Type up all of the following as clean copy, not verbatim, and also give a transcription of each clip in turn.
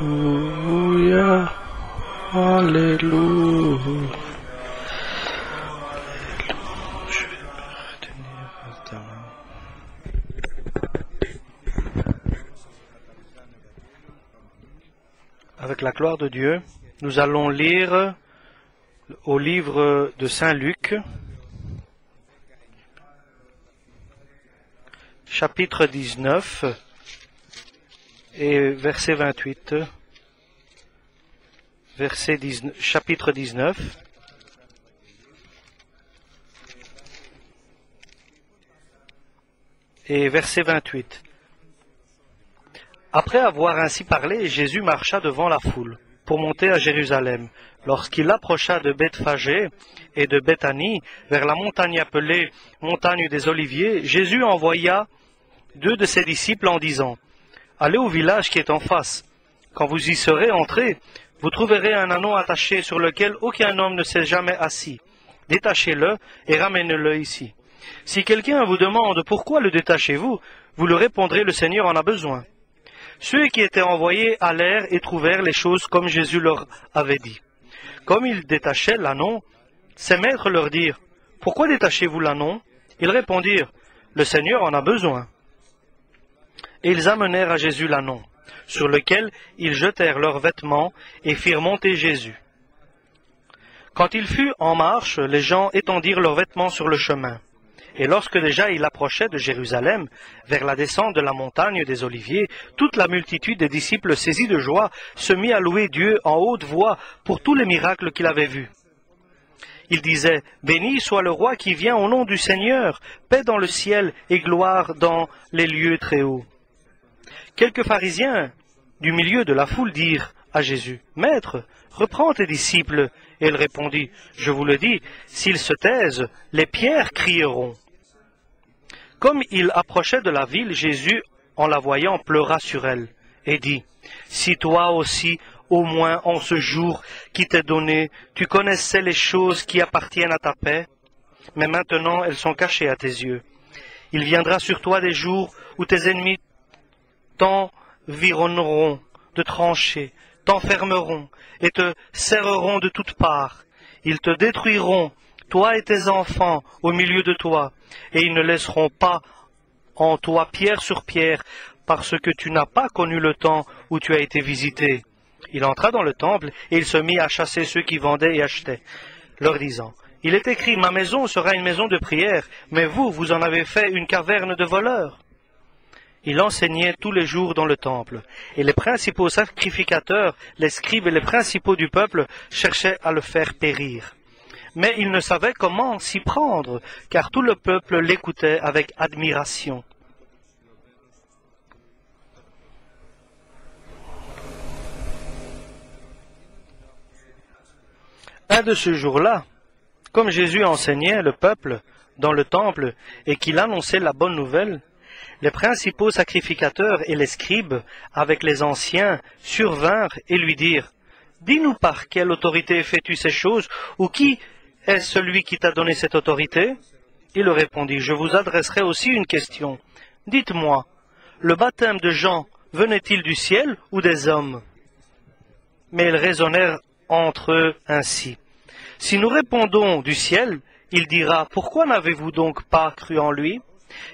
Alléluia, Alléluia. Je vais me retenir. Avec la gloire de Dieu, nous allons lire au livre de Saint Luc, chapitre 19 et verset 28, chapitre 19, et verset 28. Après avoir ainsi parlé, Jésus marcha devant la foule pour monter à Jérusalem. Lorsqu'il approcha de Bethphagée et de Béthanie, vers la montagne appelée montagne des Oliviers, Jésus envoya 2 de ses disciples en disant: Allez au village qui est en face. Quand vous y serez entrés, vous trouverez un anneau attaché sur lequel aucun homme ne s'est jamais assis. Détachez-le et ramenez-le ici. Si quelqu'un vous demande pourquoi le détachez-vous, vous lui répondrez: le Seigneur en a besoin. Ceux qui étaient envoyés allèrent et trouvèrent les choses comme Jésus leur avait dit. Comme ils détachaient l'anneau, ses maîtres leur dirent: Pourquoi détachez-vous l'anneau? Ils répondirent: Le Seigneur en a besoin. Et ils amenèrent à Jésus l'anneau, sur lequel ils jetèrent leurs vêtements et firent monter Jésus. Quand il fut en marche, les gens étendirent leurs vêtements sur le chemin. Et lorsque déjà il approchait de Jérusalem, vers la descente de la montagne des Oliviers, toute la multitude des disciples saisis de joie se mit à louer Dieu en haute voix pour tous les miracles qu'il avait vus. Il disait: Béni soit le roi qui vient au nom du Seigneur, paix dans le ciel et gloire dans les lieux très hauts. Quelques pharisiens du milieu de la foule dirent à Jésus: Maître, reprends tes disciples. Et il répondit: Je vous le dis, s'ils se taisent, les pierres crieront. Comme il approchait de la ville, Jésus, en la voyant, pleura sur elle et dit: Si toi aussi, au moins en ce jour qui t'est donné, tu connaissais les choses qui appartiennent à ta paix, mais maintenant elles sont cachées à tes yeux. Il viendra sur toi des jours où tes ennemis t'environneront de tranchées, t'enfermeront et te serreront de toutes parts. Ils te détruiront, toi et tes enfants, au milieu de toi, et ils ne laisseront pas en toi pierre sur pierre, parce que tu n'as pas connu le temps où tu as été visité. Il entra dans le temple, et il se mit à chasser ceux qui vendaient et achetaient, leur disant: Il est écrit, ma maison sera une maison de prière, mais vous, vous en avez fait une caverne de voleurs. Il enseignait tous les jours dans le temple, et les principaux sacrificateurs, les scribes et les principaux du peuple cherchaient à le faire périr. Mais ils ne savaient comment s'y prendre, car tout le peuple l'écoutait avec admiration. Un de ce jour-là, comme Jésus enseignait le peuple dans le temple et qu'il annonçait la bonne nouvelle, les principaux sacrificateurs et les scribes, avec les anciens, survinrent et lui dirent: Dis-nous par quelle autorité fais-tu ces choses, ou qui est celui qui t'a donné cette autorité? Il leur répondit: Je vous adresserai aussi une question. Dites-moi, le baptême de Jean venait-il du ciel ou des hommes? Mais ils raisonnèrent entre eux ainsi: Si nous répondons du ciel, il dira: Pourquoi n'avez-vous donc pas cru en lui?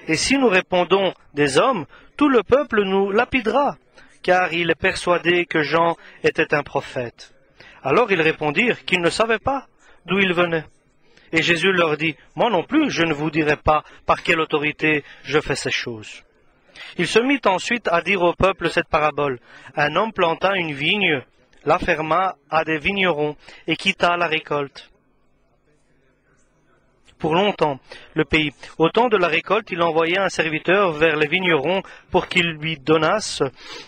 Et si nous répondons des hommes, tout le peuple nous lapidera, car il est persuadé que Jean était un prophète. Alors ils répondirent qu'ils ne savaient pas d'où il venait. Et Jésus leur dit: Moi non plus, je ne vous dirai pas par quelle autorité je fais ces choses. Il se mit ensuite à dire au peuple cette parabole: Un homme planta une vigne, la ferma à des vignerons et quitta la récolte. pour longtemps le pays. Au temps de la récolte, il envoya un serviteur vers les vignerons pour qu'ils lui donnassent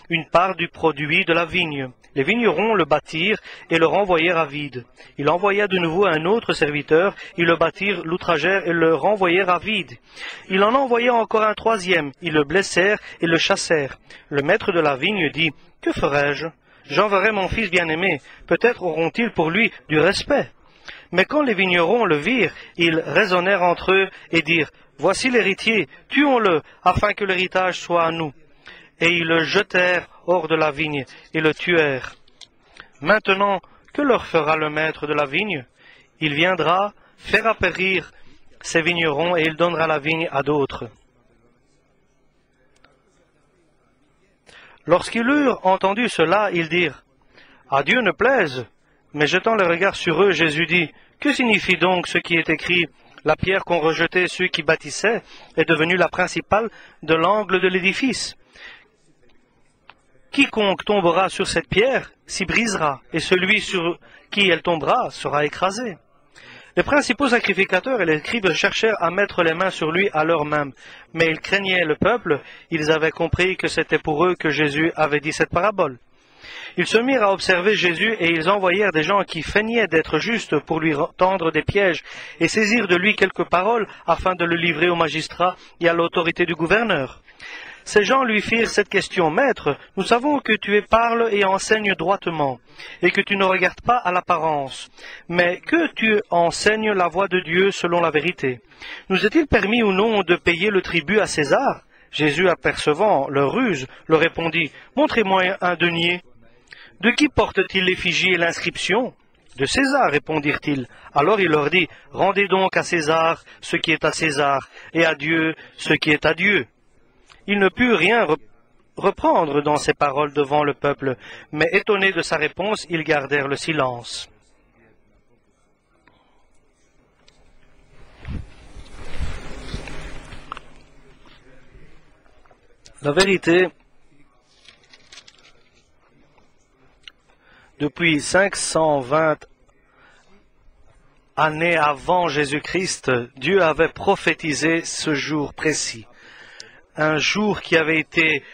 une part du produit de la vigne. Les vignerons le battirent et le renvoyèrent à vide. Il envoya de nouveau un autre serviteur, ils le battirent, l'outragèrent et le renvoyèrent à vide. Il en envoya encore un troisième, ils le blessèrent et le chassèrent. Le maître de la vigne dit, « Que ferai-je? J'enverrai mon fils bien-aimé, peut-être auront-ils pour lui du respect. » Mais quand les vignerons le virent, ils raisonnèrent entre eux et dirent, « Voici l'héritier, tuons-le, afin que l'héritage soit à nous. » Et ils le jetèrent hors de la vigne et le tuèrent. Maintenant, que leur fera le maître de la vigne? Il viendra, fera périr ses vignerons et il donnera la vigne à d'autres. Lorsqu'ils eurent entendu cela, ils dirent, « À Dieu ne plaise. » Mais jetant le regard sur eux, Jésus dit, « Que signifie donc ce qui est écrit? La pierre qu'ont rejetée ceux qui bâtissaient est devenue la principale de l'angle de l'édifice. Quiconque tombera sur cette pierre s'y brisera, et celui sur qui elle tombera sera écrasé. » Les principaux sacrificateurs et les scribes cherchèrent à mettre les mains sur lui à l'heure même, mais ils craignaient le peuple, ils avaient compris que c'était pour eux que Jésus avait dit cette parabole. Ils se mirent à observer Jésus et ils envoyèrent des gens qui feignaient d'être justes pour lui tendre des pièges et saisir de lui quelques paroles afin de le livrer aux magistrats et à l'autorité du gouverneur. Ces gens lui firent cette question, « Maître, nous savons que tu parles et enseignes droitement, et que tu ne regardes pas à l'apparence, mais que tu enseignes la voie de Dieu selon la vérité. Nous est-il permis ou non de payer le tribut à César ?» Jésus, apercevant leur ruse, leur répondit, « Montrez-moi un denier. » « De qui porte-t-il l'effigie et l'inscription ?»« De César, répondirent-ils. Alors il leur dit, « Rendez donc à César ce qui est à César, et à Dieu ce qui est à Dieu. » Il ne put rien reprendre dans ses paroles devant le peuple, mais étonnés de sa réponse, ils gardèrent le silence. La vérité, depuis 520 années avant Jésus-Christ, Dieu avait prophétisé ce jour précis. Un jour qui avait été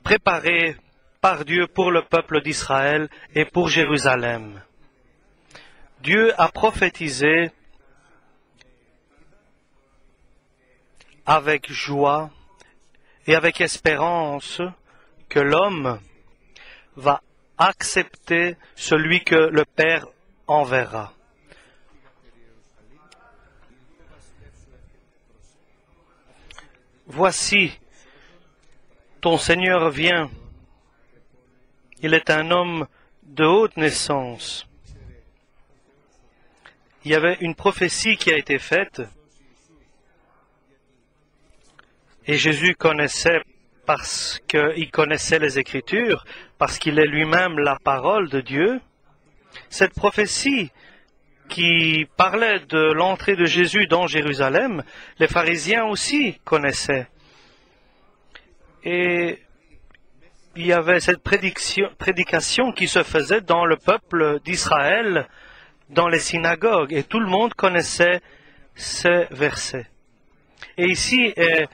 préparé par Dieu pour le peuple d'Israël et pour Jérusalem. Dieu a prophétisé avec joie et avec espérance que l'homme va accepter celui que le Père enverra. Voici, ton Seigneur vient. Il est un homme de haute naissance. Il y avait une prophétie qui a été faite et Jésus connaissait parce qu'il connaissait les Écritures, parce qu'il est lui-même la parole de Dieu. Cette prophétie qui parlait de l'entrée de Jésus dans Jérusalem, les pharisiens aussi connaissaient. Et il y avait cette prédication qui se faisait dans le peuple d'Israël, dans les synagogues, et tout le monde connaissait ces versets. Et ici est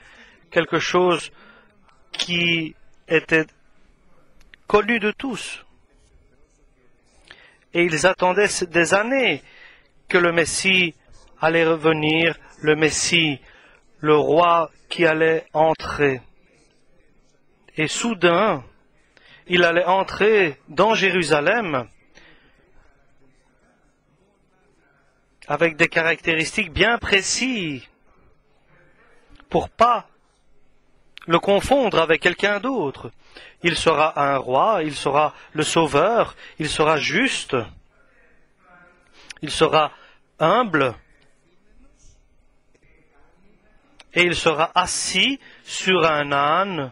quelque chose qui était connu de tous. Et ils attendaient des années que le Messie allait revenir, le Messie, le roi qui allait entrer. Et soudain, il allait entrer dans Jérusalem avec des caractéristiques bien précises pour pas le confondre avec quelqu'un d'autre. Il sera un roi, il sera le sauveur, il sera juste, il sera humble, et il sera assis sur un âne,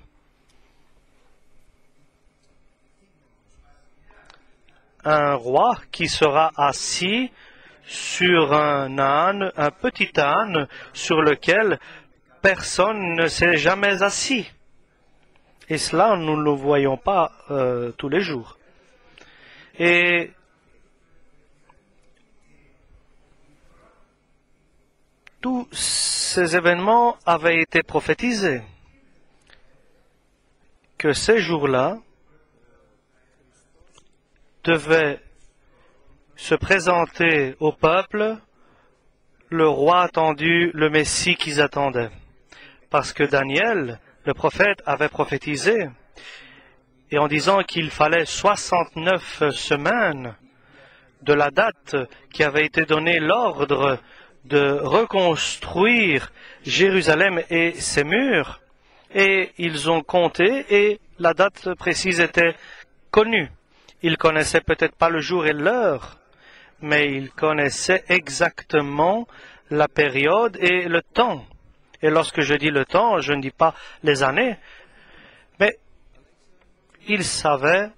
un roi qui sera assis sur un âne, un petit âne sur lequel personne ne s'est jamais assis. Et cela, nous ne le voyons pas tous les jours. Et tous ces événements avaient été prophétisés, que ces jours-là devaient se présenter au peuple le roi attendu, le Messie qu'ils attendaient. Parce que Daniel, le prophète, avait prophétisé, et en disant qu'il fallait 69 semaines de la date qui avait été donnée l'ordre de reconstruire Jérusalem et ses murs, et ils ont compté, et la date précise était connue. Ils connaissaient peut-être pas le jour et l'heure, mais ils connaissaient exactement la période et le temps. Et lorsque je dis le temps, je ne dis pas les années, mais ils savaient,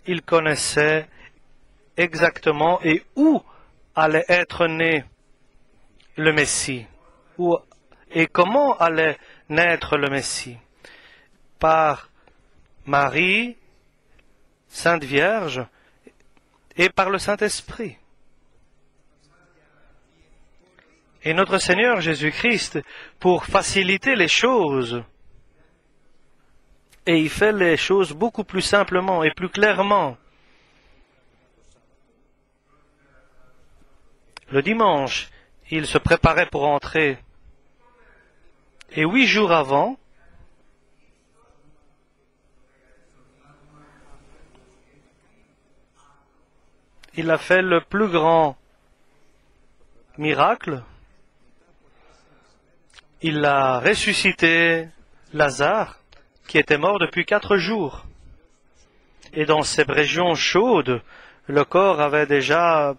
ils connaissaient exactement et où allait être né le Messie, et comment allait naître le Messie. Par Marie, Sainte Vierge, et par le Saint-Esprit. Et notre Seigneur Jésus-Christ, pour faciliter les choses, et il fait les choses beaucoup plus simplement et plus clairement. Le dimanche, il se préparait pour entrer. Et 8 jours avant, il a fait le plus grand miracle. Il a ressuscité Lazare, qui était mort depuis 4 jours. Et dans ces régions chaudes, le corps avait déjà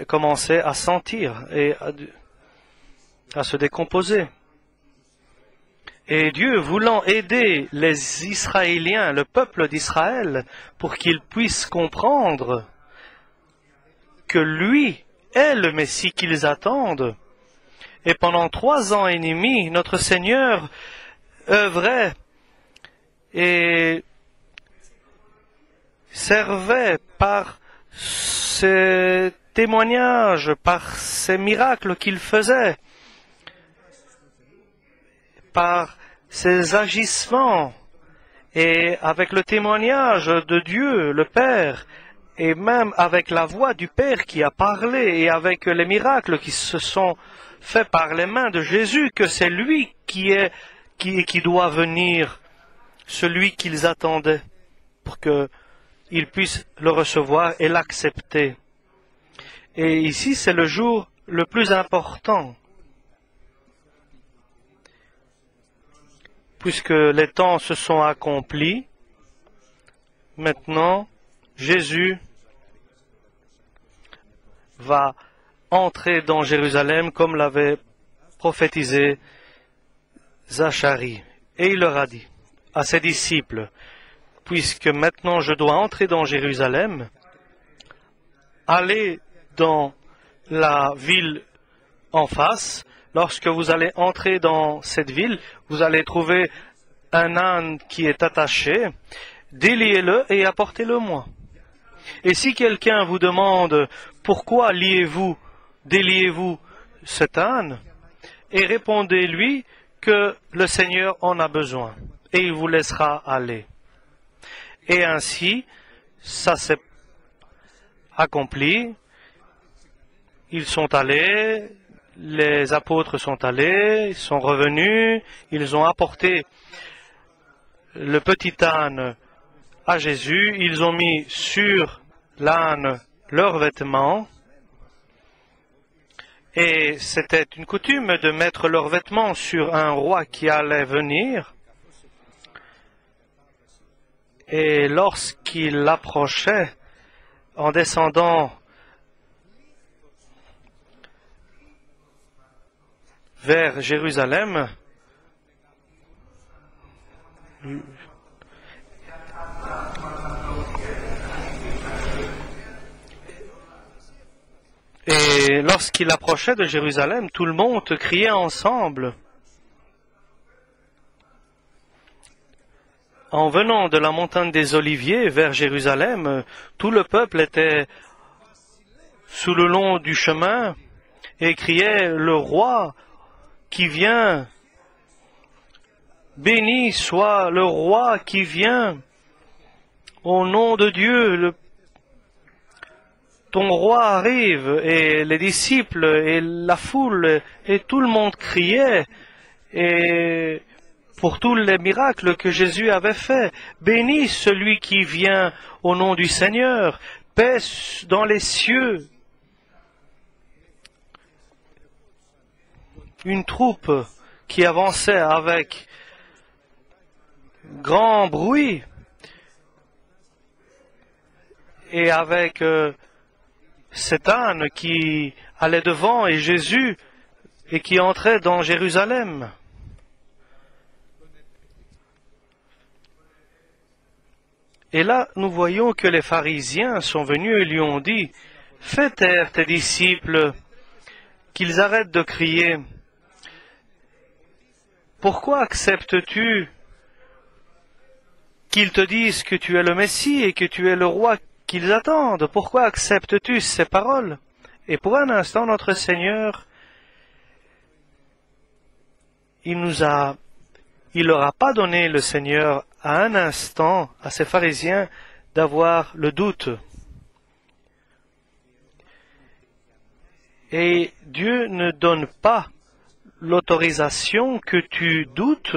commencé à sentir et à se décomposer. Et Dieu, voulant aider les Israéliens, le peuple d'Israël, pour qu'ils puissent comprendre que lui est le Messie qu'ils attendent, et pendant 3 ans et demi, notre Seigneur œuvrait et servait par ses témoignages, par ses miracles qu'il faisait, par ses agissements, et avec le témoignage de Dieu, le Père, et même avec la voix du Père qui a parlé, et avec les miracles qui se sont faits par les mains de Jésus, que c'est lui qui doit venir, celui qu'ils attendaient, pour qu'ils puissent le recevoir et l'accepter. Et ici, c'est le jour le plus important, puisque les temps se sont accomplis. Maintenant, Jésus va entrer dans Jérusalem comme l'avait prophétisé Zacharie. Et il leur a dit à ses disciples, puisque maintenant je dois entrer dans Jérusalem, allez dans la ville en face. Lorsque vous allez entrer dans cette ville, vous allez trouver un âne qui est attaché, déliez-le et apportez-le-moi. Et si quelqu'un vous demande pourquoi déliez-vous cet âne, et répondez-lui que le Seigneur en a besoin, et il vous laissera aller. Et ainsi, ça s'est accompli. Ils sont allés, les apôtres sont allés, ils sont revenus, ils ont apporté le petit âne à Jésus, ils ont mis sur l'âne leurs vêtements, et c'était une coutume de mettre leurs vêtements sur un roi qui allait venir, et lorsqu'il approchait en descendant vers Jérusalem, et lorsqu'il approchait de Jérusalem, tout le monde criait ensemble. En venant de la montagne des Oliviers vers Jérusalem, tout le peuple était sous le long du chemin, et criaient le roi qui vient. Béni soit le roi qui vient. Au nom de Dieu, ton roi arrive. Et les disciples et la foule et tout le monde criait. Et pour tous les miracles que Jésus avait faits. Béni celui qui vient au nom du Seigneur. Paix dans les cieux. Une troupe qui avançait avec grand bruit et avec cet âne qui allait devant et Jésus et qui entrait dans Jérusalem. Et là, nous voyons que les pharisiens sont venus et lui ont dit, « Fais taire tes disciples, qu'ils arrêtent de crier. Pourquoi acceptes-tu qu'ils te disent que tu es le Messie et que tu es le roi qu'ils attendent? Pourquoi acceptes-tu ces paroles? » Et pour un instant, notre Seigneur, il leur a pas donné, le Seigneur, à un instant, à ces pharisiens, d'avoir le doute. Et Dieu ne donne pas l'autorisation que tu doutes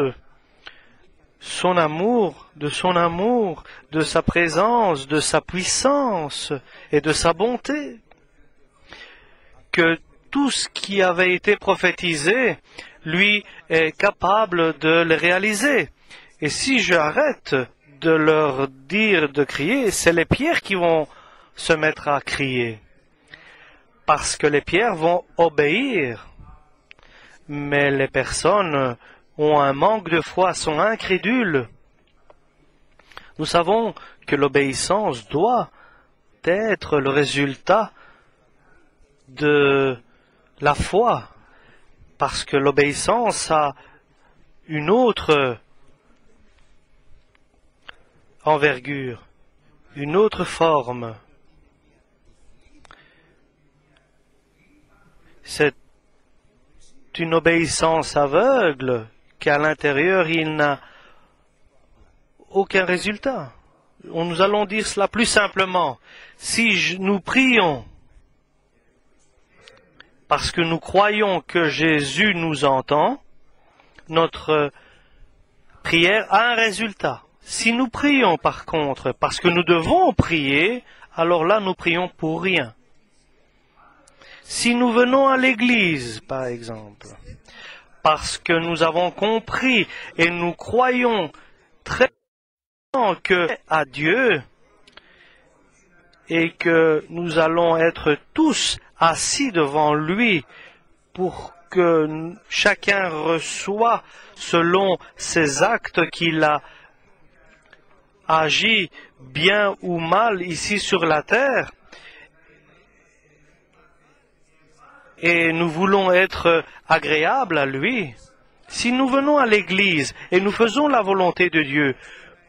son amour, de sa présence, de sa puissance et de sa bonté. Que tout ce qui avait été prophétisé, lui est capable de le réaliser. Et si j'arrête de leur dire de crier, c'est les pierres qui vont se mettre à crier. Parce que les pierres vont obéir. Mais les personnes ont un manque de foi, sont incrédules. Nous savons que l'obéissance doit être le résultat de la foi. Parce que l'obéissance a une autre envergure, une autre forme. C'est une obéissance aveugle qu'à l'intérieur il n'a aucun résultat. Nous allons dire cela plus simplement. Si nous prions parce que nous croyons que Jésus nous entend, notre prière a un résultat. Si nous prions par contre parce que nous devons prier, alors là nous prions pour rien. Si nous venons à l'église, par exemple, parce que nous avons compris et nous croyons très bien que à Dieu et que nous allons être tous assis devant lui pour que chacun reçoit selon ses actes qu'il a agi bien ou mal ici sur la terre. Et nous voulons être agréables à lui. Si nous venons à l'église et nous faisons la volonté de Dieu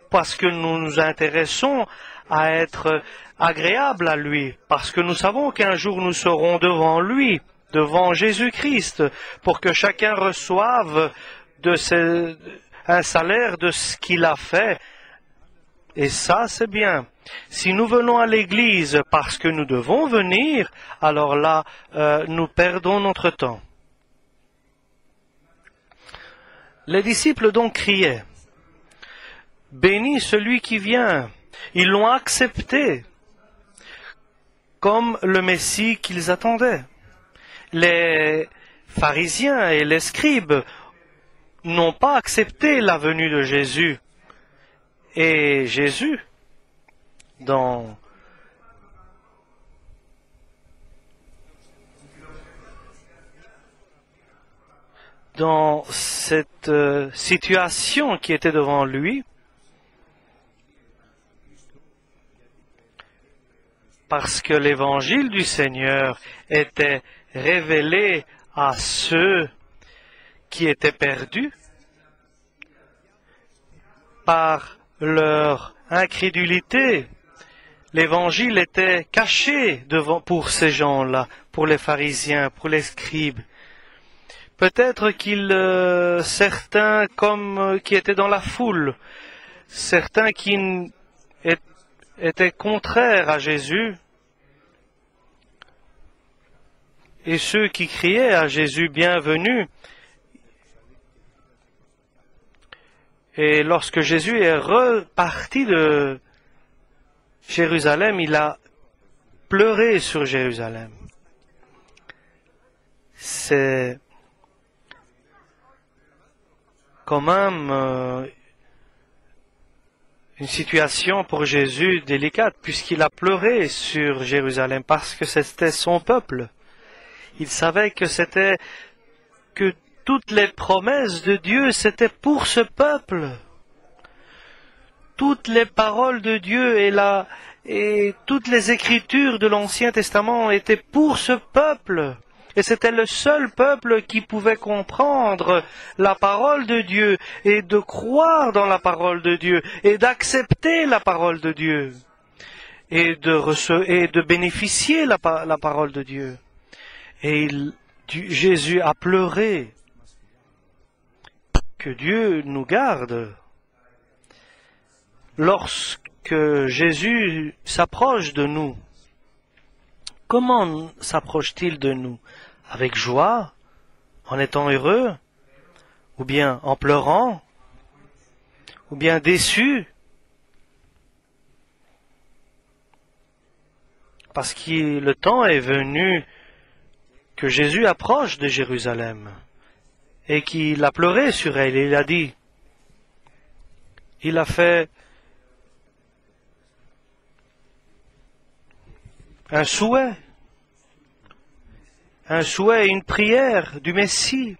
parce que nous nous intéressons à être agréables à lui, parce que nous savons qu'un jour nous serons devant lui, devant Jésus-Christ, pour que chacun reçoive un salaire de ce qu'il a fait. Et ça, c'est bien. Si nous venons à l'église parce que nous devons venir, alors là, nous perdons notre temps. Les disciples donc criaient, « Béni celui qui vient !» Ils l'ont accepté comme le Messie qu'ils attendaient. Les pharisiens et les scribes n'ont pas accepté la venue de Jésus. Et Jésus, dans cette situation qui était devant lui, parce que l'évangile du Seigneur était révélé à ceux qui étaient perdus par leur incrédulité. L'évangile était caché pour ces gens-là, pour les pharisiens, pour les scribes. Peut-être certains qui étaient dans la foule, certains qui étaient contraires à Jésus, et ceux qui criaient à Jésus bienvenue. Et lorsque Jésus est reparti de Jérusalem, il a pleuré sur Jérusalem. C'est quand même une situation pour Jésus délicate, puisqu'il a pleuré sur Jérusalem, parce que c'était son peuple. Il savait que toutes les promesses de Dieu, c'était pour ce peuple. Toutes les paroles de Dieu et toutes les écritures de l'Ancien Testament étaient pour ce peuple. Et c'était le seul peuple qui pouvait comprendre la parole de Dieu et de croire dans la parole de Dieu et d'accepter la parole de Dieu et de bénéficier la parole de Dieu. Et Jésus a pleuré. Que Dieu nous garde. Lorsque Jésus s'approche de nous, comment s'approche-t-il de nous? Avec joie, en étant heureux, ou bien en pleurant, ou bien déçu? Parce que le temps est venu que Jésus approche de Jérusalem et qu'il a pleuré sur elle. Il a dit, il a fait un souhait, une prière du Messie.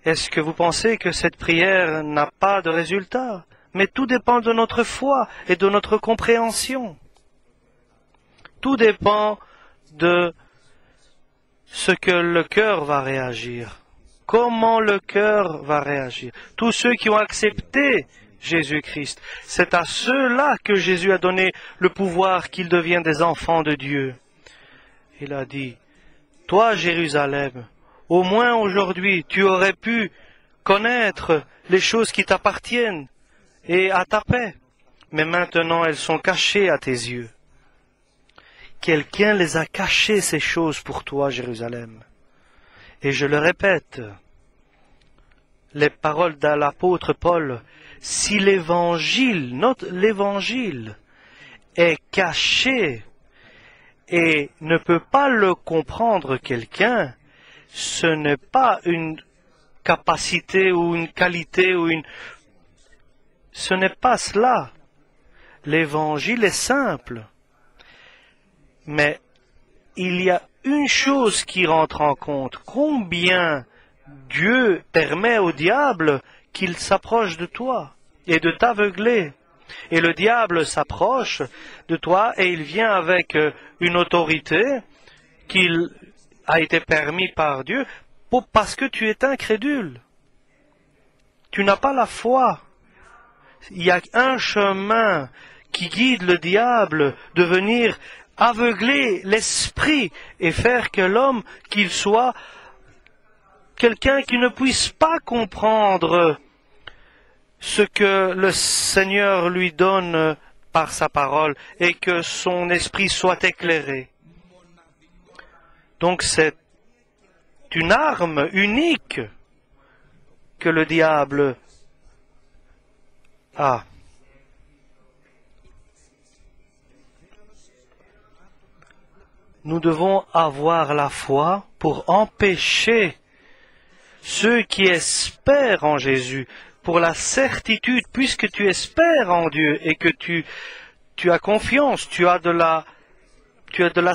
Est-ce que vous pensez que cette prière n'a pas de résultat? Mais tout dépend de notre foi et de notre compréhension. Tout dépend de ce que le cœur va réagir. Comment le cœur va réagir. Tous ceux qui ont accepté Jésus-Christ, c'est à ceux-là que Jésus a donné le pouvoir qu'ils deviennent des enfants de Dieu. Il a dit, toi Jérusalem, au moins aujourd'hui tu aurais pu connaître les choses qui t'appartiennent et à ta paix, mais maintenant elles sont cachées à tes yeux. Quelqu'un les a cachées, ces choses, pour toi, Jérusalem. Et je le répète, les paroles de l'apôtre Paul, si l'évangile, l'évangile est caché et ne peut pas le comprendre quelqu'un, ce n'est pas une capacité ou une qualité ce n'est pas cela. L'évangile est simple. Mais il y a une chose qui rentre en compte. Combien Dieu permet au diable qu'il s'approche de toi et de t'aveugler. Et le diable s'approche de toi et il vient avec une autorité qui a été permis par Dieu parce que tu es incrédule. Tu n'as pas la foi. Il y a un chemin qui guide le diable de venir aveugler l'esprit et faire que l'homme, qu'il soit quelqu'un qui ne puisse pas comprendre ce que le Seigneur lui donne par sa parole et que son esprit soit éclairé. Donc c'est une arme unique que le diable a. Nous devons avoir la foi pour empêcher ceux qui espèrent en Jésus, pour la certitude, puisque tu espères en Dieu et que tu as confiance, tu as de la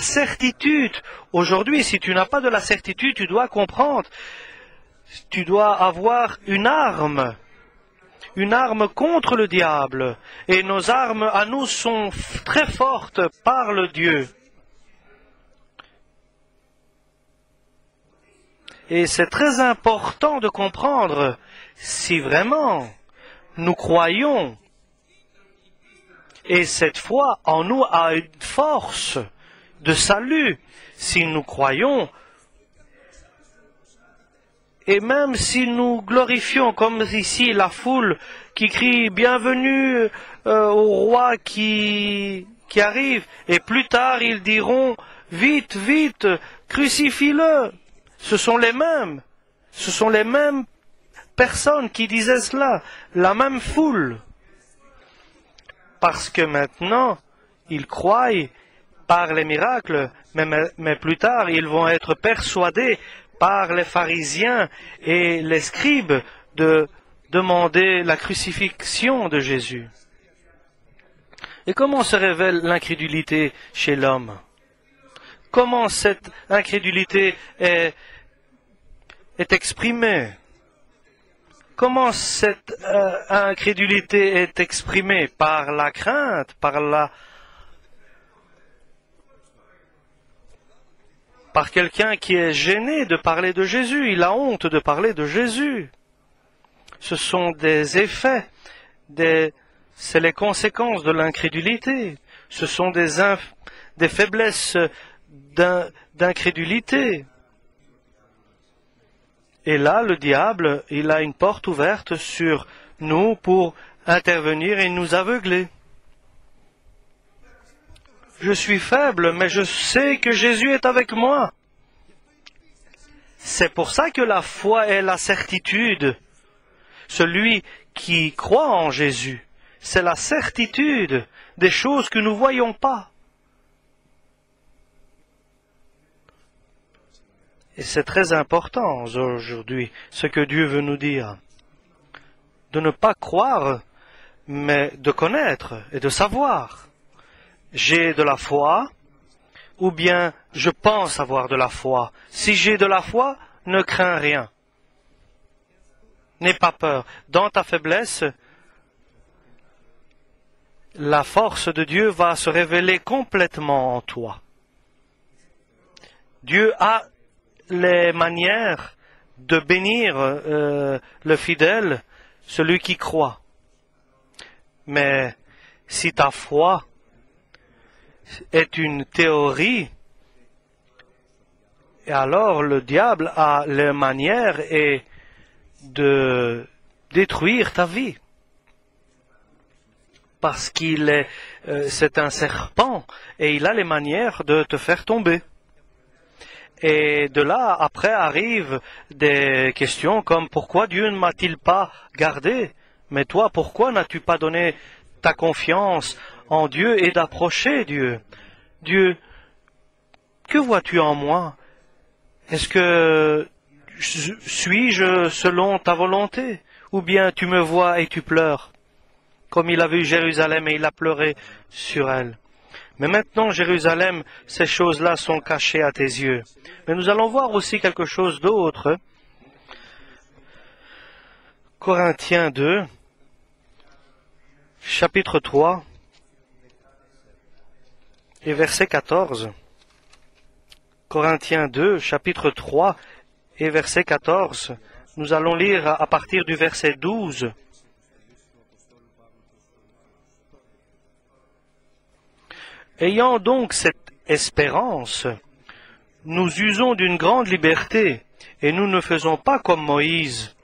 certitude. Aujourd'hui, si tu n'as pas de la certitude, tu dois comprendre, tu dois avoir une arme contre le diable. Et nos armes à nous sont très fortes par le Dieu. Et c'est très important de comprendre si vraiment nous croyons et cette foi en nous a une force de salut si nous croyons. Et même si nous glorifions, comme ici, la foule qui crie « Bienvenue au roi qui arrive », et plus tard ils diront « Vite, vite, crucifie-le ». Ce sont les mêmes personnes qui disaient cela, la même foule. Parce que maintenant, ils croient par les miracles, mais plus tard, ils vont être persuadés par les pharisiens et les scribes de demander la crucifixion de Jésus. Et comment se révèle l'incrédulité chez l'homme? Comment cette incrédulité est exprimée? Comment cette incrédulité est exprimée? Par la crainte, par quelqu'un qui est gêné de parler de Jésus, il a honte de parler de Jésus. Ce sont des effets, c'est les conséquences de l'incrédulité. Ce sont des faiblesses d'incrédulité. Et là, le diable, il a une porte ouverte sur nous pour intervenir et nous aveugler. Je suis faible, mais je sais que Jésus est avec moi. C'est pour ça que la foi est la certitude. Celui qui croit en Jésus, c'est la certitude des choses que nous ne voyons pas. Et c'est très important aujourd'hui, ce que Dieu veut nous dire. De ne pas croire, mais de connaître et de savoir. J'ai de la foi, ou bien je pense avoir de la foi. Si j'ai de la foi, ne crains rien. N'aie pas peur. Dans ta faiblesse, la force de Dieu va se révéler complètement en toi. Dieu a les manières de bénir le fidèle, celui qui croit. Mais si ta foi est une théorie, et alors le diable a les manières de détruire ta vie. Parce c'est un serpent et il a les manières de te faire tomber. Et de là, après, arrivent des questions comme « Pourquoi Dieu ne m'a-t-il pas gardé? Mais toi, pourquoi n'as-tu pas donné ta confiance en Dieu et d'approcher Dieu? Dieu, que vois-tu en moi? Est-ce que suis-je selon ta volonté? Ou bien tu me vois et tu pleures? Comme il a vu Jérusalem et il a pleuré sur elle. Mais maintenant, Jérusalem, ces choses-là sont cachées à tes yeux. Mais nous allons voir aussi quelque chose d'autre. Corinthiens 2, chapitre 3 et verset 14. Corinthiens 2, chapitre 3 et verset 14. Nous allons lire à partir du verset 12. Ayant donc cette espérance, nous usons d'une grande liberté, et nous ne faisons pas comme Moïse,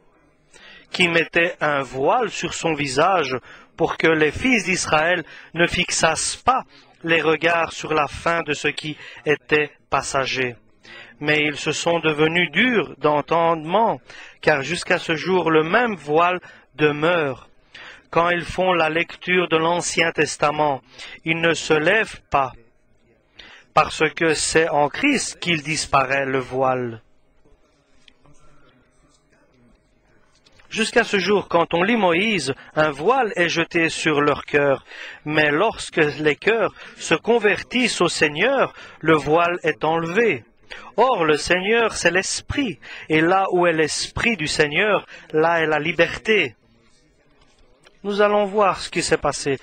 qui mettait un voile sur son visage pour que les fils d'Israël ne fixassent pas les regards sur la fin de ce qui était passager. Mais ils se sont devenus durs d'entendement, car jusqu'à ce jour le même voile demeure. Quand ils font la lecture de l'Ancien Testament, ils ne se lèvent pas, parce que c'est en Christ qu'il disparaît le voile. Jusqu'à ce jour, quand on lit Moïse, un voile est jeté sur leur cœur, mais lorsque les cœurs se convertissent au Seigneur, le voile est enlevé. Or, le Seigneur, c'est l'Esprit, et là où est l'Esprit du Seigneur, là est la liberté. Nous allons voir ce qui s'est passé.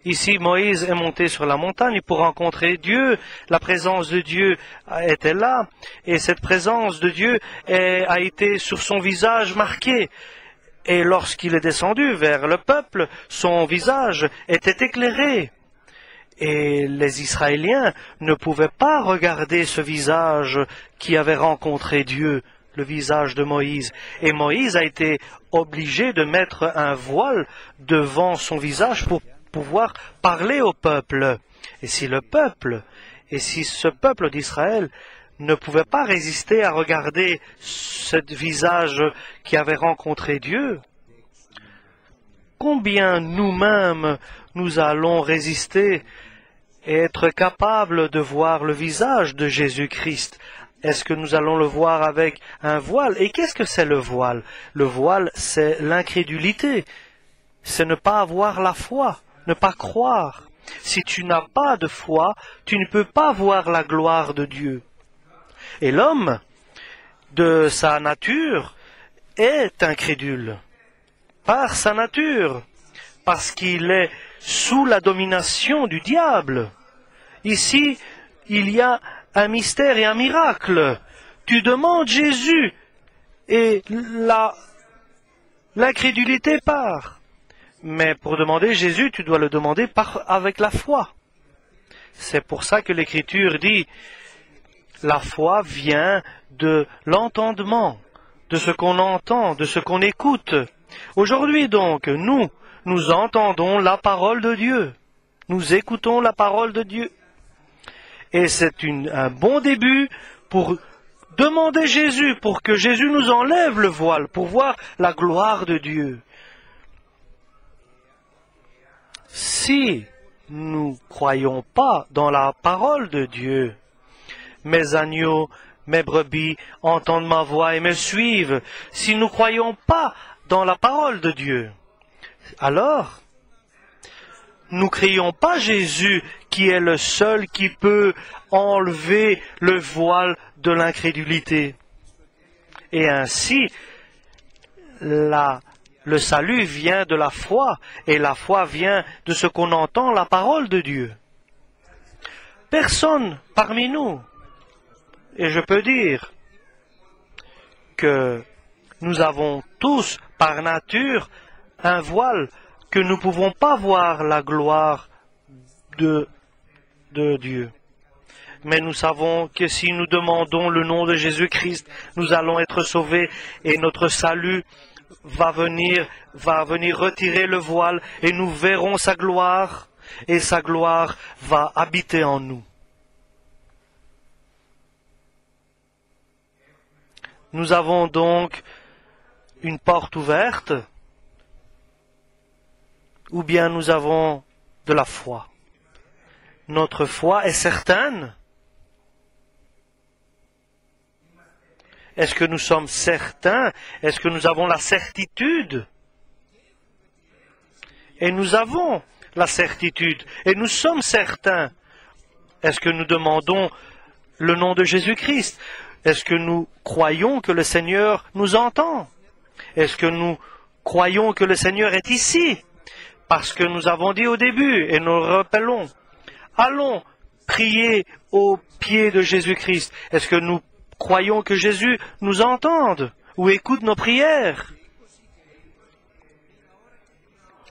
Ici, Moïse est monté sur la montagne pour rencontrer Dieu. La présence de Dieu était là. Et cette présence de Dieu a été sur son visage marquée. Et lorsqu'il est descendu vers le peuple, son visage était éclairé. Et les Israéliens ne pouvaient pas regarder ce visage qui avait rencontré Dieu, le visage de Moïse. Et Moïse a été obligé de mettre un voile devant son visage pour pouvoir parler au peuple. Et si ce peuple d'Israël ne pouvait pas résister à regarder ce visage qui avait rencontré Dieu, combien nous-mêmes nous allons résister et être capables de voir le visage de Jésus-Christ? Est-ce que nous allons le voir avec un voile? Et qu'est-ce que c'est le voile? Le voile, c'est l'incrédulité. C'est ne pas avoir la foi, ne pas croire. Si tu n'as pas de foi, tu ne peux pas voir la gloire de Dieu. Et l'homme, de sa nature, est incrédule. Par sa nature, parce qu'il est sous la domination du diable. Ici, il y a un mystère et un miracle. Tu demandes Jésus et l'incrédulité part. Mais pour demander Jésus, tu dois le demander avec la foi. C'est pour ça que l'Écriture dit, la foi vient de l'entendement, de ce qu'on entend, de ce qu'on écoute. Aujourd'hui donc, nous entendons la parole de Dieu. Nous écoutons la parole de Dieu. Et c'est un bon début pour demander Jésus, pour que Jésus nous enlève le voile, pour voir la gloire de Dieu. Si nous ne croyons pas dans la parole de Dieu, mes agneaux, mes brebis entendent ma voix et me suivent. Si nous ne croyons pas dans la parole de Dieu, alors nous ne crions pas Jésus qui est le seul qui peut enlever le voile de l'incrédulité. Et ainsi, le salut vient de la foi, et la foi vient de ce qu'on entend, la parole de Dieu. Personne parmi nous, et je peux dire que nous avons tous, par nature, un voile que nous ne pouvons pas voir la gloire de Dieu. Mais nous savons que si nous demandons le nom de Jésus-Christ, nous allons être sauvés et notre salut va venir retirer le voile et nous verrons sa gloire et sa gloire va habiter en nous. Nous avons donc une porte ouverte ou bien nous avons de la foi. Notre foi est certaine. Est-ce que nous sommes certains? Est-ce que nous avons la certitude? Et nous avons la certitude. Et nous sommes certains. Est-ce que nous demandons le nom de Jésus-Christ? Est-ce que nous croyons que le Seigneur nous entend? Est-ce que nous croyons que le Seigneur est ici? Parce que nous avons dit au début, et nous le rappelons, allons prier aux pieds de Jésus-Christ. Est-ce que nous croyons que Jésus nous entende ou écoute nos prières?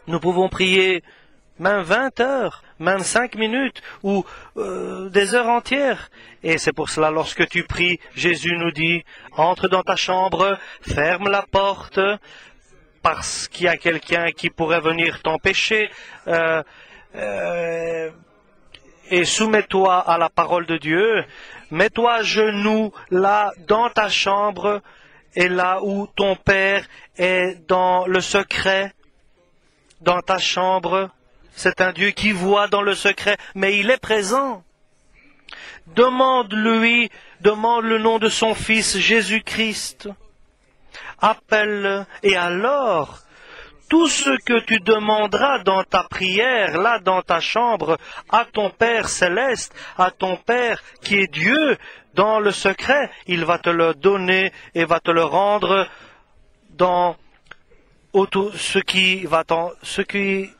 Nous pouvons prier même 20 heures, même 5 minutes ou des heures entières. Et c'est pour cela, lorsque tu pries, Jésus nous dit, entre dans ta chambre, ferme la porte, parce qu'il y a quelqu'un qui pourrait venir t'empêcher, et soumets-toi à la parole de Dieu. Mets-toi à genoux là dans ta chambre et là où ton Père est dans le secret, dans ta chambre. C'est un Dieu qui voit dans le secret, mais il est présent. Demande-lui, demande le nom de son Fils Jésus-Christ. Appelle-le et alors, tout ce que tu demanderas dans ta prière, là dans ta chambre, à ton Père céleste, à ton Père qui est Dieu, dans le secret, il va te le donner et va te le rendre dans ce qui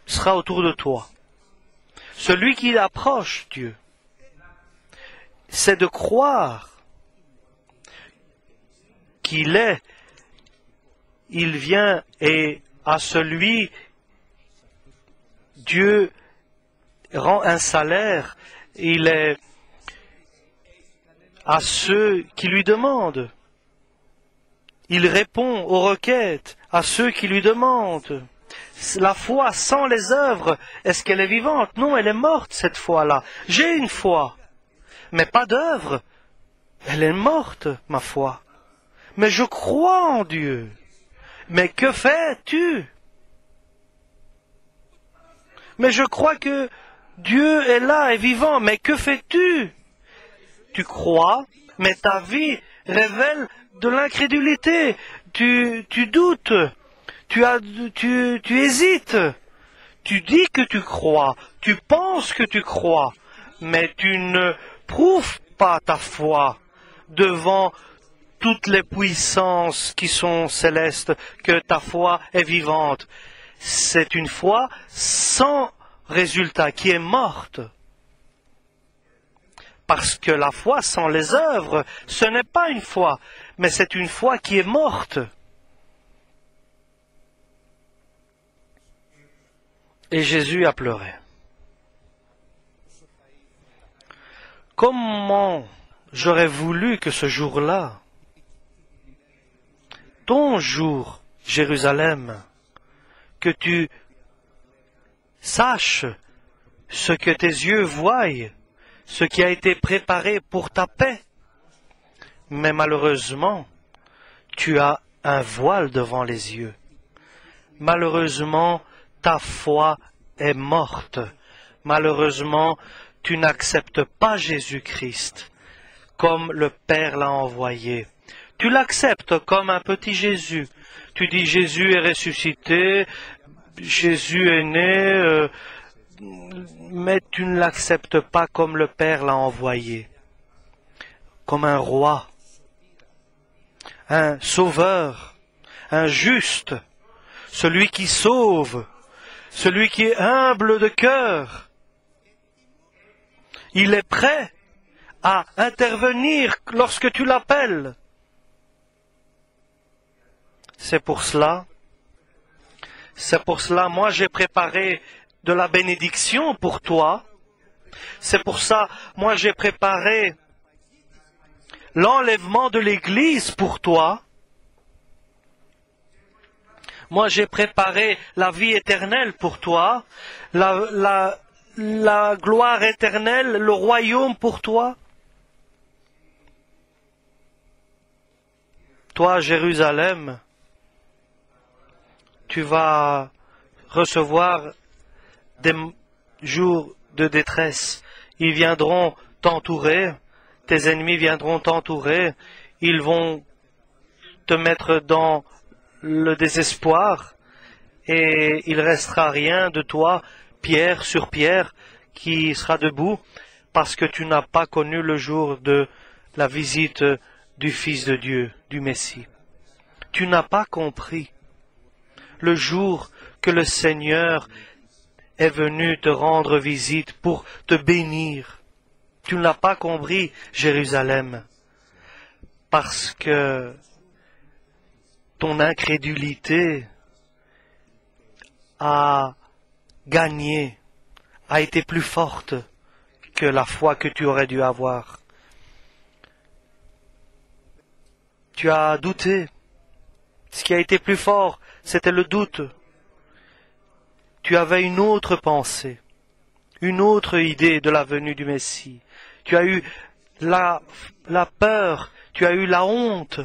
sera autour de toi. Celui qui approche Dieu, c'est de croire qu'il est. Il vient et à celui, Dieu rend un salaire, il est à ceux qui lui demandent. Il répond aux requêtes à ceux qui lui demandent. La foi sans les œuvres, est-ce qu'elle est vivante? Non, elle est morte cette foi-là. J'ai une foi, mais pas d'œuvre. Elle est morte, ma foi. Mais je crois en Dieu. Mais que fais-tu? Mais je crois que Dieu est là, est vivant. Mais que fais-tu? Tu crois, mais ta vie révèle de l'incrédulité. Tu doutes. Tu hésites. Tu dis que tu crois. Tu penses que tu crois. Mais tu ne prouves pas ta foi devant toutes les puissances qui sont célestes, que ta foi est vivante. C'est une foi sans résultat, qui est morte. Parce que la foi sans les œuvres, ce n'est pas une foi, mais c'est une foi qui est morte. Et Jésus a pleuré. Comment j'aurais voulu que ce jour-là, ton jour, Jérusalem, que tu saches ce que tes yeux voient, ce qui a été préparé pour ta paix. Mais malheureusement, tu as un voile devant les yeux. Malheureusement, ta foi est morte. Malheureusement, tu n'acceptes pas Jésus-Christ comme le Père l'a envoyé. Tu l'acceptes comme un petit Jésus. Tu dis Jésus est ressuscité, Jésus est né, mais tu ne l'acceptes pas comme le Père l'a envoyé, comme un roi, un sauveur, un juste, celui qui sauve, celui qui est humble de cœur. Il est prêt à intervenir lorsque tu l'appelles. C'est pour cela, moi j'ai préparé de la bénédiction pour toi. C'est pour ça, moi j'ai préparé l'enlèvement de l'Église pour toi. Moi j'ai préparé la vie éternelle pour toi, la gloire éternelle, le royaume pour toi. Toi, Jérusalem, tu vas recevoir des jours de détresse. Ils viendront t'entourer, tes ennemis viendront t'entourer, ils vont te mettre dans le désespoir et il restera rien de toi, pierre sur pierre, qui sera debout parce que tu n'as pas connu le jour de la visite du Fils de Dieu, du Messie. Tu n'as pas compris le jour que le Seigneur est venu te rendre visite pour te bénir. Tu ne l'as pas compris, Jérusalem, parce que ton incrédulité a gagné, a été plus forte que la foi que tu aurais dû avoir. Tu as douté. Ce qui a été plus fort, c'était le doute. Tu avais une autre pensée, une autre idée de la venue du Messie. Tu as eu la peur, tu as eu la honte.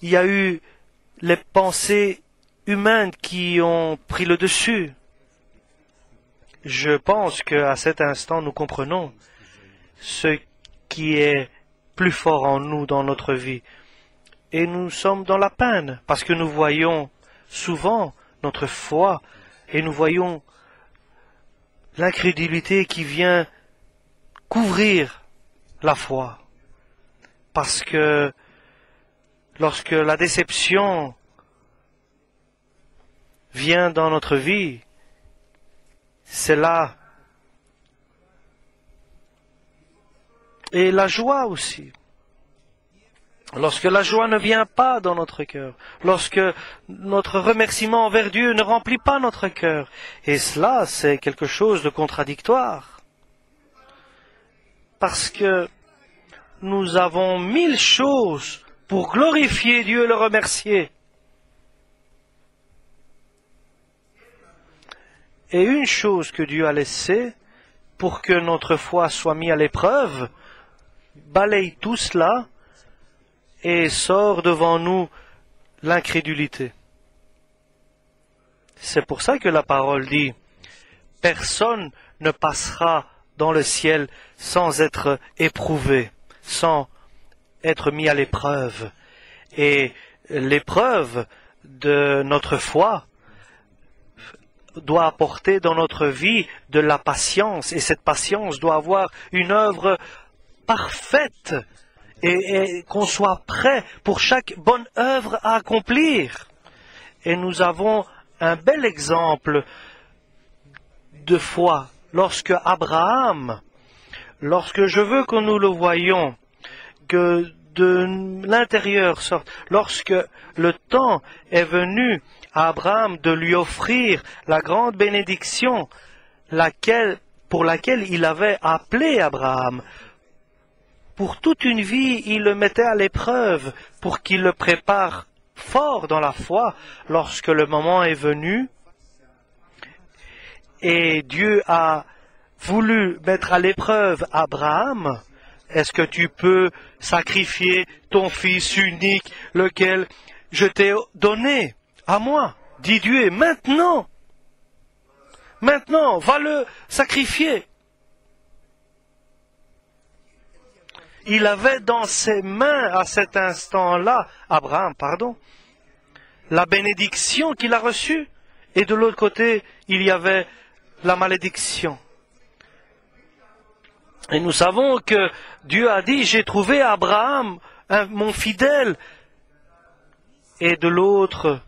Il y a eu les pensées humaines qui ont pris le dessus. Je pense qu'à cet instant, nous comprenons ce qui est plus fort en nous dans notre vie. Et nous sommes dans la peine parce que nous voyons souvent notre foi et nous voyons l'incrédulité qui vient couvrir la foi. Parce que lorsque la déception vient dans notre vie, c'est là. Et la joie aussi. lorsque la joie ne vient pas dans notre cœur, lorsque notre remerciement envers Dieu ne remplit pas notre cœur. Et cela, c'est quelque chose de contradictoire. Parce que nous avons 1000 choses pour glorifier Dieu et le remercier. Et une chose que Dieu a laissée pour que notre foi soit mise à l'épreuve, balaye tout cela et sort devant nous l'incrédulité. C'est pour ça que la parole dit « Personne ne passera dans le ciel sans être éprouvé, sans être mis à l'épreuve. » Et l'épreuve de notre foi doit apporter dans notre vie de la patience, et cette patience doit avoir une œuvre parfaite, et qu'on soit prêt pour chaque bonne œuvre à accomplir. Et nous avons un bel exemple de foi lorsque Abraham, lorsque je veux que nous le voyions, que de l'intérieur sorte, lorsque le temps est venu à Abraham de lui offrir la grande bénédiction pour laquelle il avait appelé Abraham. Pour toute une vie, il le mettait à l'épreuve pour qu'il le prépare fort dans la foi lorsque le moment est venu. Et Dieu a voulu mettre à l'épreuve Abraham. Est-ce que tu peux sacrifier ton fils unique, lequel je t'ai donné à moi? Dit Dieu, maintenant, va le sacrifier. Il avait dans ses mains à cet instant-là, Abraham, la bénédiction qu'il a reçue, et de l'autre côté, il y avait la malédiction. Et nous savons que Dieu a dit, j'ai trouvé Abraham, mon fidèle, et de l'autre,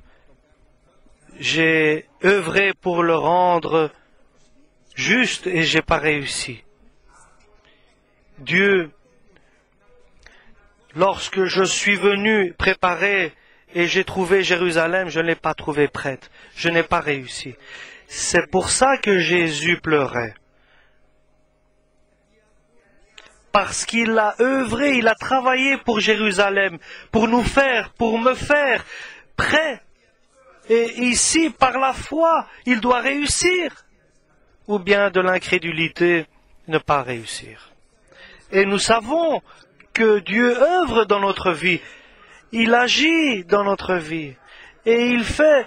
j'ai œuvré pour le rendre juste et j'ai pas réussi. Dieu, lorsque je suis venu préparer et j'ai trouvé Jérusalem, je ne l'ai pas trouvée prête. Je n'ai pas réussi. C'est pour ça que Jésus pleurait. Parce qu'il a œuvré, il a travaillé pour Jérusalem, pour me faire prêt. Et ici, par la foi, il doit réussir. Ou bien de l'incrédulité, ne pas réussir. Et nous savons que Dieu œuvre dans notre vie. Il agit dans notre vie. Et il fait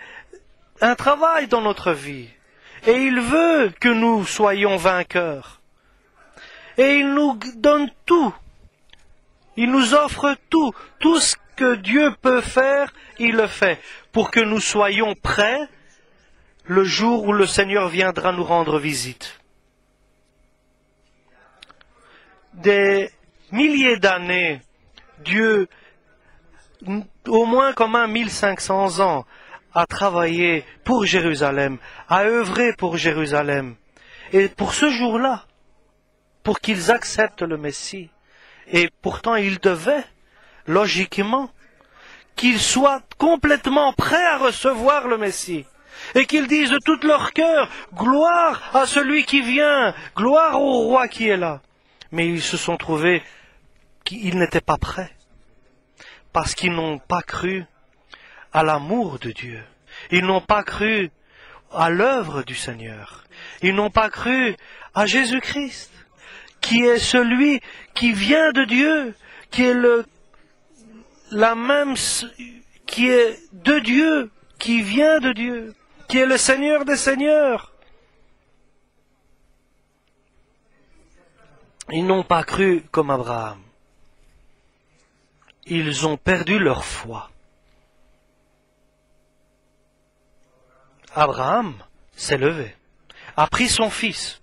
un travail dans notre vie. Et il veut que nous soyons vainqueurs. Et il nous donne tout. Il nous offre tout. Tout ce que Dieu peut faire, il le fait. Pour que nous soyons prêts le jour où le Seigneur viendra nous rendre visite. Des milliers d'années, Dieu, au moins comme 1500 ans, a travaillé pour Jérusalem, a œuvré pour Jérusalem. Et pour ce jour-là, pour qu'ils acceptent le Messie. Et pourtant, ils devaient, logiquement, qu'ils soient complètement prêts à recevoir le Messie. Et qu'ils disent de tout leur cœur, gloire à celui qui vient, gloire au roi qui est là. Mais ils se sont trouvés qu'ils n'étaient pas prêts. Parce qu'ils n'ont pas cru à l'amour de Dieu. Ils n'ont pas cru à l'œuvre du Seigneur. Ils n'ont pas cru à Jésus-Christ, qui est celui qui vient de Dieu, qui est qui est de Dieu, qui vient de Dieu, qui est le Seigneur des Seigneurs. Ils n'ont pas cru comme Abraham. Ils ont perdu leur foi. Abraham s'est levé, a pris son fils,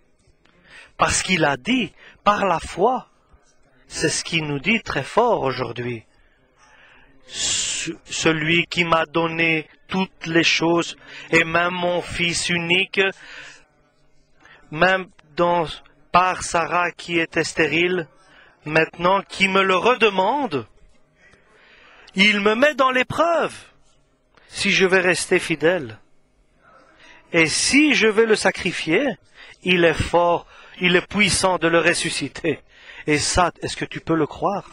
parce qu'il a dit, par la foi, c'est ce qu'il nous dit très fort aujourd'hui, celui qui m'a donné toutes les choses, et même mon fils unique, même par Sarah qui était stérile, maintenant qui me le redemande, Il me met dans l'épreuve si je vais rester fidèle. Et si je vais le sacrifier, il est fort, il est puissant de le ressusciter. Et ça, est-ce que tu peux le croire?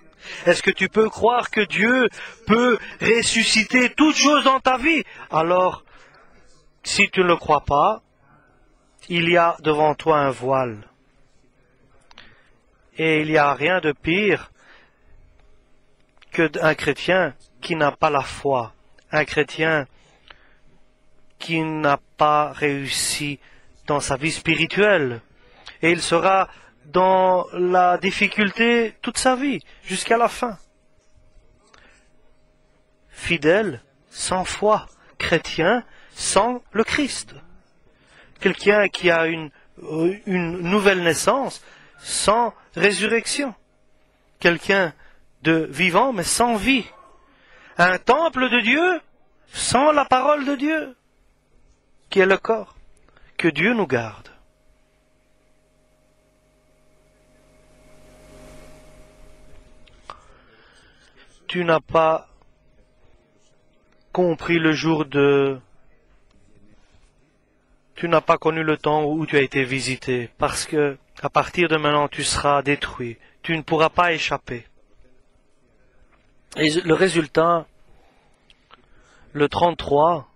Est-ce que tu peux croire que Dieu peut ressusciter toutes choses dans ta vie? Alors, si tu ne le crois pas, il y a devant toi un voile. Et il n'y a rien de pire qu'un chrétien qui n'a pas la foi, un chrétien qui n'a pas réussi dans sa vie spirituelle. Et il sera dans la difficulté toute sa vie, jusqu'à la fin. Fidèle, sans foi, chrétien, sans le Christ. Quelqu'un qui a une nouvelle naissance, sans résurrection. Quelqu'un de vivant, mais sans vie. Un temple de Dieu, sans la parole de Dieu, qui est le corps. Que Dieu nous garde. Tu n'as pas compris le jour de... Tu n'as pas connu le temps où tu as été visité, parce que à partir de maintenant, tu seras détruit. Tu ne pourras pas échapper. Et le résultat, le 33,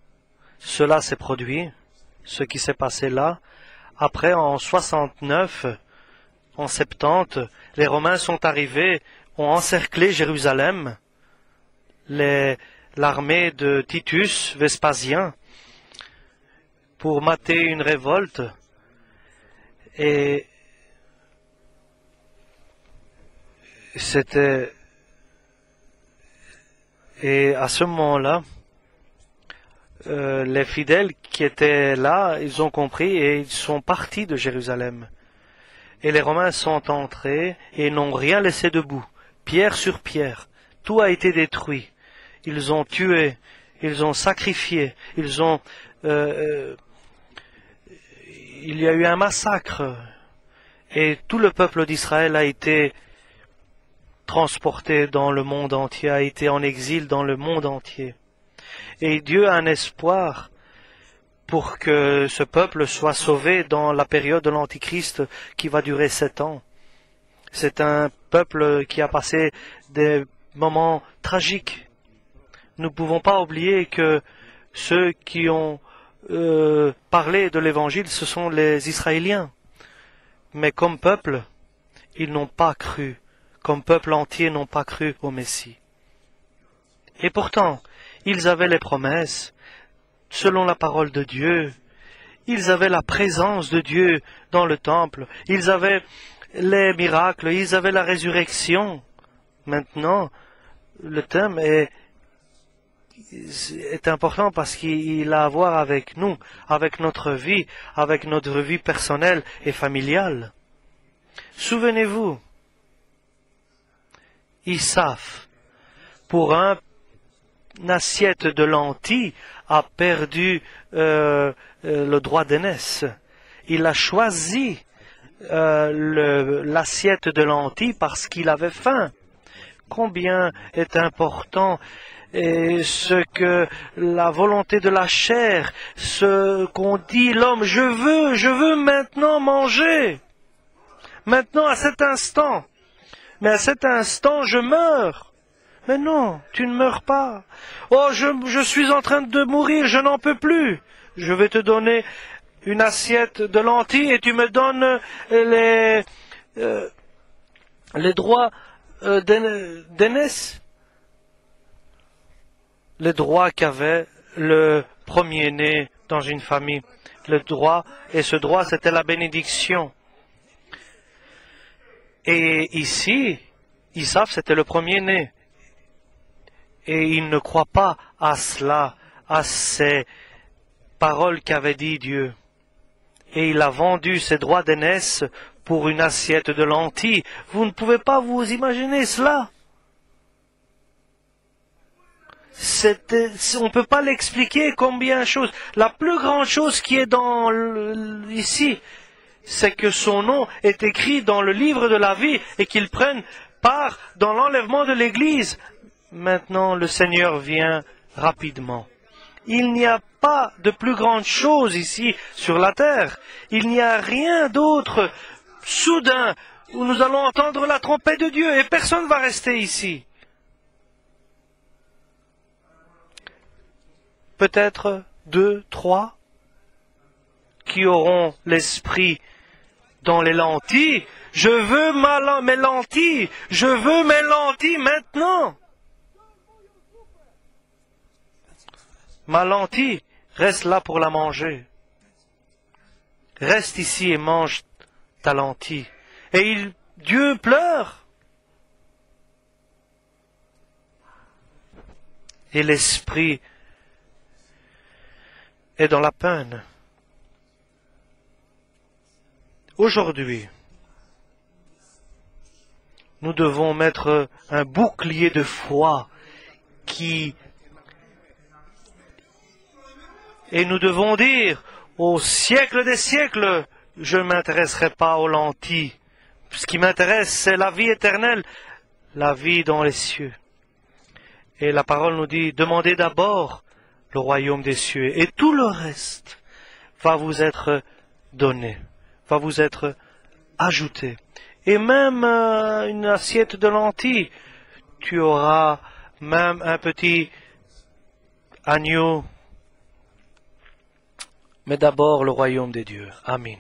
cela s'est produit, ce qui s'est passé là. Après, en 69, en 70, les Romains sont arrivés, ont encerclé Jérusalem. L'armée de Titus Vespasien pour mater une révolte. Et à ce moment-là, les fidèles qui étaient là, ils ont compris et ils sont partis de Jérusalem. Et les Romains sont entrés et n'ont rien laissé debout. Pierre sur pierre, tout a été détruit. Ils ont tué, ils ont sacrifié, il y a eu un massacre. Et tout le peuple d'Israël a été transporté dans le monde entier, a été en exil dans le monde entier. Et Dieu a un espoir pour que ce peuple soit sauvé dans la période de l'Antichrist qui va durer 7 ans. C'est un peuple qui a passé des moments tragiques. Nous ne pouvons pas oublier que ceux qui ont parlé de l'Évangile, ce sont les Israéliens. Mais comme peuple, ils n'ont pas cru. Comme peuple entier, n'ont pas cru au Messie. Et pourtant, ils avaient les promesses, selon la parole de Dieu. Ils avaient la présence de Dieu dans le temple. Ils avaient les miracles, ils avaient la résurrection. Maintenant, le thème est important parce qu'il a à voir avec nous, avec notre vie personnelle et familiale. Souvenez-vous, Isaf, pour une assiette de lentilles, a perdu le droit d'aînesse. Il a choisi l'assiette de lentilles parce qu'il avait faim. Combien est important et ce que la volonté de la chair, ce qu'on dit l'homme, je veux maintenant manger. Maintenant, à cet instant. Mais à cet instant, je meurs. Mais non, tu ne meurs pas. Oh, je suis en train de mourir, je n'en peux plus. Je vais te donner une assiette de lentilles et tu me donnes les droits d'aînesse. Les droits qu'avait le premier-né dans une famille. Le droit, et ce droit, c'était la bénédiction. Et ici, Isaac, c'était le premier-né. Et il ne croit pas à cela, à ces paroles qu'avait dit Dieu. Et il a vendu ses droits d'aînesse pour une assiette de lentilles. Vous ne pouvez pas vous imaginer cela. On ne peut pas l'expliquer combien de choses. La plus grande chose qui est ici, c'est que son nom est écrit dans le livre de la vie et qu'il prenne part dans l'enlèvement de l'Église. maintenant le Seigneur vient rapidement. Il n'y a pas de plus grande chose ici sur la terre. Il n'y a rien d'autre soudain où nous allons entendre la trompette de Dieu et personne ne va rester ici. Peut-être 2, 3 qui auront l'esprit dans les lentilles. Je veux mes lentilles. Je veux mes lentilles maintenant. Ma lentille, reste là pour la manger. Reste ici et mange ta lentille. Et Dieu pleure. Et l'esprit est dans la peine. Aujourd'hui, nous devons mettre un bouclier de foi et nous devons dire, au siècle des siècles, je ne m'intéresserai pas aux lentilles. Ce qui m'intéresse, c'est la vie éternelle, la vie dans les cieux. Et la parole nous dit, demandez d'abord le royaume des cieux, et tout le reste va vous être donné, va vous être ajouté. Et même une assiette de lentilles, tu auras même un petit agneau. Mais d'abord le royaume des dieux. Amen.